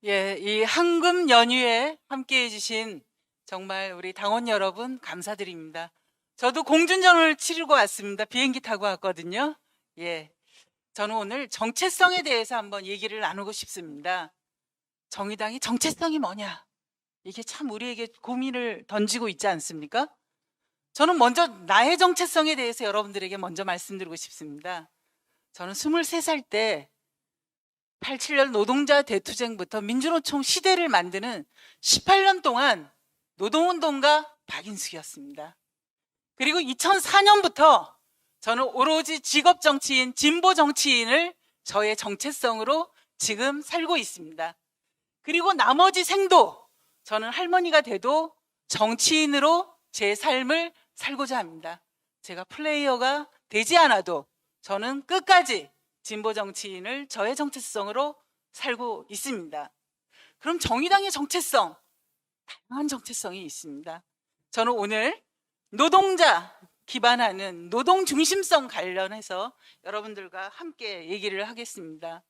예, 이 황금 연휴에 함께 해주신 정말 우리 당원 여러분 감사드립니다. 저도 공준전을 치르고 왔습니다. 비행기 타고 왔거든요. 예, 저는 오늘 정체성에 대해서 한번 얘기를 나누고 싶습니다. 정의당이 정체성이 뭐냐? 이게 참 우리에게 고민을 던지고 있지 않습니까? 저는 먼저 나의 정체성에 대해서 여러분들에게 먼저 말씀드리고 싶습니다. 저는 23살 때 87년 노동자 대투쟁부터 민주노총 시대를 만드는 18년 동안 노동운동가 박인숙이었습니다. 그리고 2004년부터 저는 오로지 직업정치인, 진보정치인을 저의 정체성으로 지금 살고 있습니다. 그리고 나머지 생도 저는 할머니가 돼도 정치인으로 제 삶을 살고자 합니다. 제가 플레이어가 되지 않아도 저는 끝까지 진보 정치인을 저의 정체성으로 살고 있습니다. 그럼 정의당의 정체성, 다양한 정체성이 있습니다. 저는 오늘 노동자 기반하는 노동 중심성 관련해서 여러분들과 함께 얘기를 하겠습니다.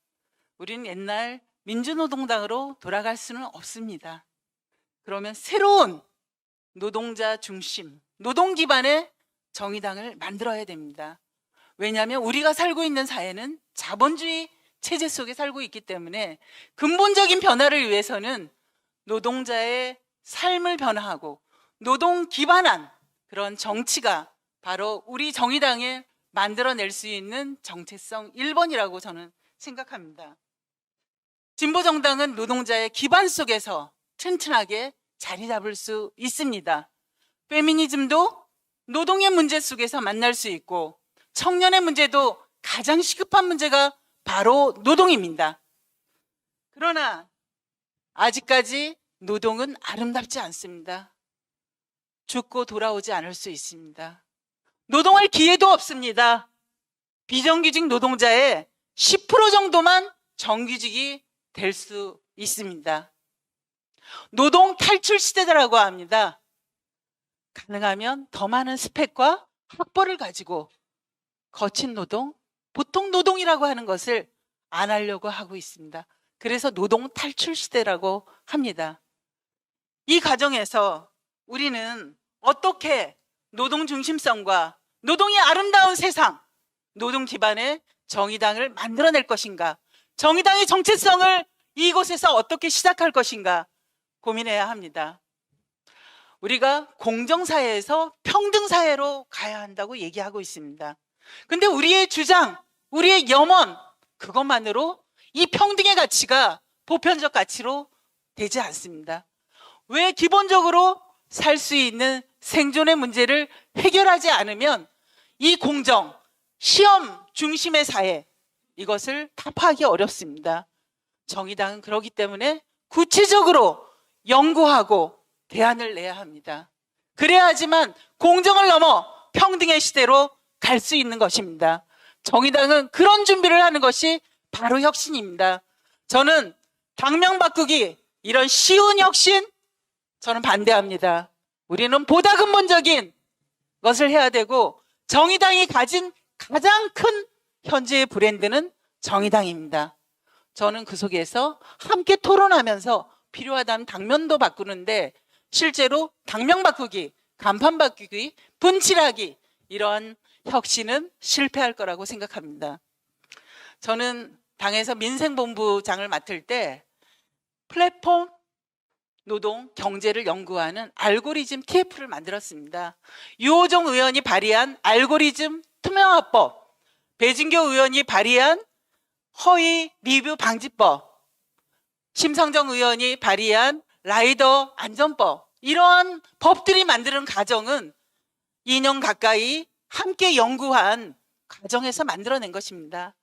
우리는 옛날 민주노동당으로 돌아갈 수는 없습니다. 그러면 새로운 노동자 중심, 노동 기반의 정의당을 만들어야 됩니다. 왜냐하면 우리가 살고 있는 사회는 자본주의 체제 속에 살고 있기 때문에 근본적인 변화를 위해서는 노동자의 삶을 변화하고 노동 기반한 그런 정치가 바로 우리 정의당에 만들어낼 수 있는 정체성 1번이라고 저는 생각합니다. 진보정당은 노동자의 기반 속에서 튼튼하게 자리 잡을 수 있습니다. 페미니즘도 노동의 문제 속에서 만날 수 있고 청년의 문제도 가장 시급한 문제가 바로 노동입니다. 그러나 아직까지 노동은 아름답지 않습니다. 죽고 돌아오지 않을 수 있습니다. 노동할 기회도 없습니다. 비정규직 노동자의 10% 정도만 정규직이 될 수 있습니다. 노동 탈출 시대라고 합니다. 가능하면 더 많은 스펙과 학벌을 가지고 거친 노동, 보통 노동이라고 하는 것을 안 하려고 하고 있습니다. 그래서 노동 탈출 시대라고 합니다. 이 과정에서 우리는 어떻게 노동 중심성과 노동의 아름다운 세상, 노동 기반의 정의당을 만들어낼 것인가, 정의당의 정체성을 이곳에서 어떻게 시작할 것인가 고민해야 합니다. 우리가 공정사회에서 평등사회로 가야 한다고 얘기하고 있습니다. 근데 우리의 주장, 우리의 염원, 그것만으로 이 평등의 가치가 보편적 가치로 되지 않습니다. 왜 기본적으로 살 수 있는 생존의 문제를 해결하지 않으면 이 공정, 시험 중심의 사회, 이것을 타파하기 어렵습니다. 정의당은 그렇기 때문에 구체적으로 연구하고 대안을 내야 합니다. 그래야지만 공정을 넘어 평등의 시대로 갈 수 있는 것입니다. 정의당은 그런 준비를 하는 것이 바로 혁신입니다. 저는 당명 바꾸기, 이런 쉬운 혁신, 저는 반대합니다. 우리는 보다 근본적인 것을 해야 되고 정의당이 가진 가장 큰 현재의 브랜드는 정의당입니다. 저는 그 속에서 함께 토론하면서 필요하다면 당면도 바꾸는데 실제로 당명 바꾸기, 간판 바꾸기, 분칠하기, 이런 혁신은 실패할 거라고 생각합니다. 저는 당에서 민생본부장을 맡을 때 플랫폼 노동 경제를 연구하는 알고리즘 TF를 만들었습니다. 유호정 의원이 발의한 알고리즘 투명화법, 배진교 의원이 발의한 허위 리뷰 방지법, 심상정 의원이 발의한 라이더 안전법, 이러한 법들이 만드는 과정은 2년 가까이 함께 연구한 과정에서 만들어낸 것입니다.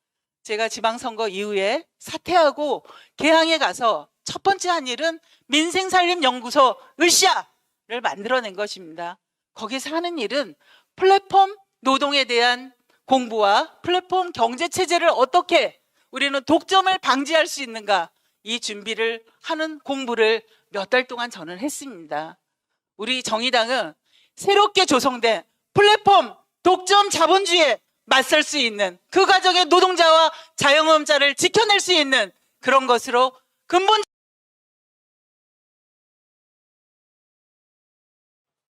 제가 지방선거 이후에 사퇴하고 개항에 가서 첫 번째 한 일은 민생살림연구소 을시아를 만들어낸 것입니다. 거기서 하는 일은 플랫폼 노동에 대한 공부와 플랫폼 경제체제를 어떻게 우리는 독점을 방지할 수 있는가, 이 준비를 하는 공부를 몇 달 동안 저는 했습니다. 우리 정의당은 새롭게 조성된 플랫폼 독점 자본주의에 맞설 수 있는, 그 과정에 노동자와 자영업자를 지켜낼 수 있는 그런 것으로 근본